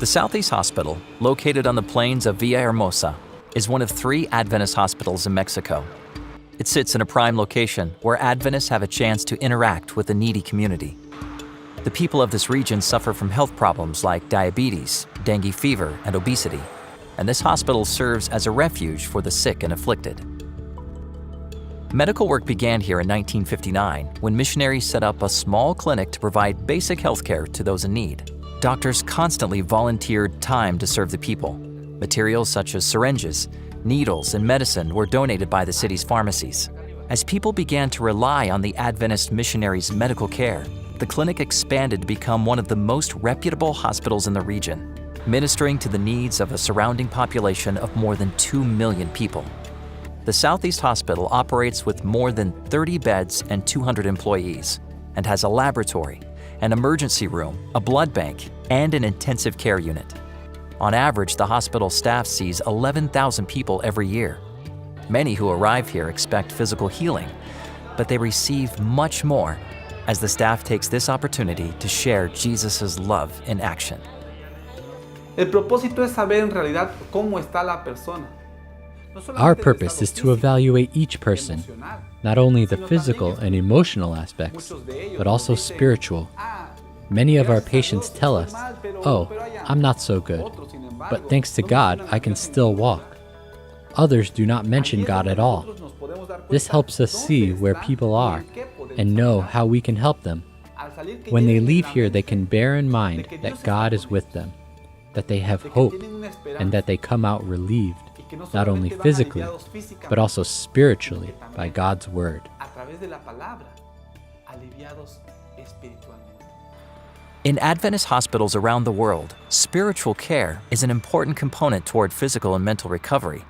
The Southeast Hospital, located on the plains of Villahermosa, is one of 3 Adventist hospitals in Mexico. It sits in a prime location where Adventists have a chance to interact with the needy community. The people of this region suffer from health problems like diabetes, dengue fever, and obesity, and this hospital serves as a refuge for the sick and afflicted. Medical work began here in 1959 when missionaries set up a small clinic to provide basic health care to those in need. Doctors constantly volunteered time to serve the people. Materials such as syringes, needles, and medicine were donated by the city's pharmacies. As people began to rely on the Adventist missionaries' medical care, the clinic expanded to become one of the most reputable hospitals in the region, ministering to the needs of a surrounding population of more than 2 million people. The Southeast Hospital operates with more than 30 beds and 200 employees, and has a laboratory, an emergency room, a blood bank, and an intensive care unit. On average, the hospital staff sees 11,000 people every year. Many who arrive here expect physical healing, but they receive much more as the staff takes this opportunity to share Jesus' love in action. El propósito es saber en realidad cómo está la persona. Our purpose is to evaluate each person, not only the physical and emotional aspects, but also spiritual. Many of our patients tell us, "Oh, I'm not so good, but thanks to God, I can still walk." Others do not mention God at all. This helps us see where people are and know how we can help them. When they leave here, they can bear in mind that God is with them, that they have hope, and that they come out relieved, not only physically, but also spiritually by God's word. In Adventist hospitals around the world, spiritual care is an important component toward physical and mental recovery.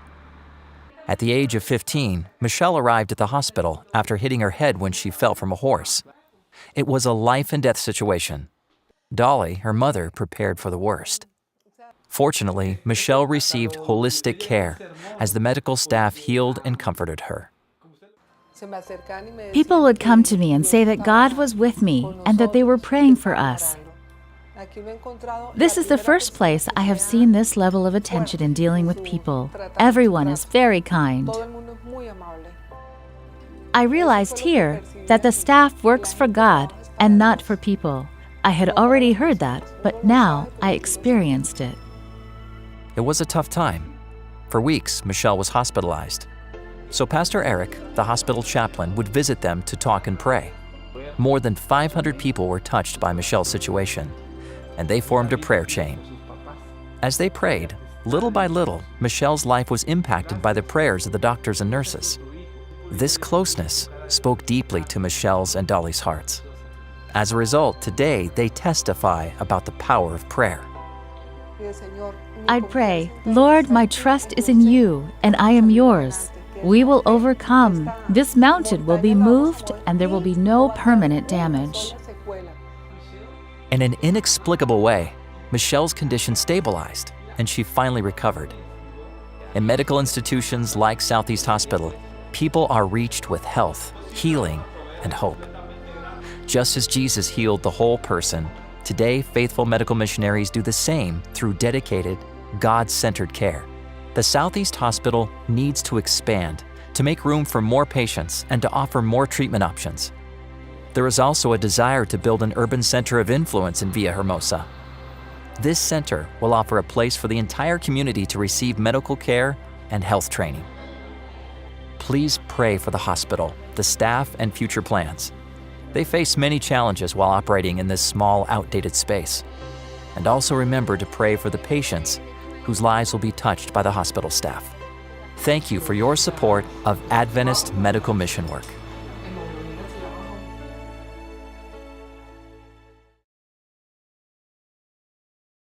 At the age of 15, Michelle arrived at the hospital after hitting her head when she fell from a horse. It was a life and death situation. Dolly, her mother, prepared for the worst. Fortunately, Michelle received holistic care as the medical staff healed and comforted her. People would come to me and say that God was with me and that they were praying for us. This is the first place I have seen this level of attention in dealing with people. Everyone is very kind. I realized here that the staff works for God and not for people. I had already heard that, but now I experienced it. It was a tough time. For weeks, Michelle was hospitalized. So Pastor Eric, the hospital chaplain, would visit them to talk and pray. More than 500 people were touched by Michelle's situation, and they formed a prayer chain. As they prayed, little by little, Michelle's life was impacted by the prayers of the doctors and nurses. This closeness spoke deeply to Michelle's and Dolly's hearts. As a result, today they testify about the power of prayer. I'd pray, "Lord, my trust is in you, and I am yours. We will overcome. This mountain will be moved, and there will be no permanent damage." In an inexplicable way, Michelle's condition stabilized, and she finally recovered. In medical institutions like Southeast Hospital, people are reached with health, healing, and hope. Just as Jesus healed the whole person, today faithful medical missionaries do the same through dedicated, God-centered care. The Southeast Hospital needs to expand to make room for more patients and to offer more treatment options. There is also a desire to build an urban center of influence in Villahermosa. This center will offer a place for the entire community to receive medical care and health training. Please pray for the hospital, the staff, and future plans. They face many challenges while operating in this small, outdated space. And also remember to pray for the patients whose lives will be touched by the hospital staff. Thank you for your support of Adventist medical mission work.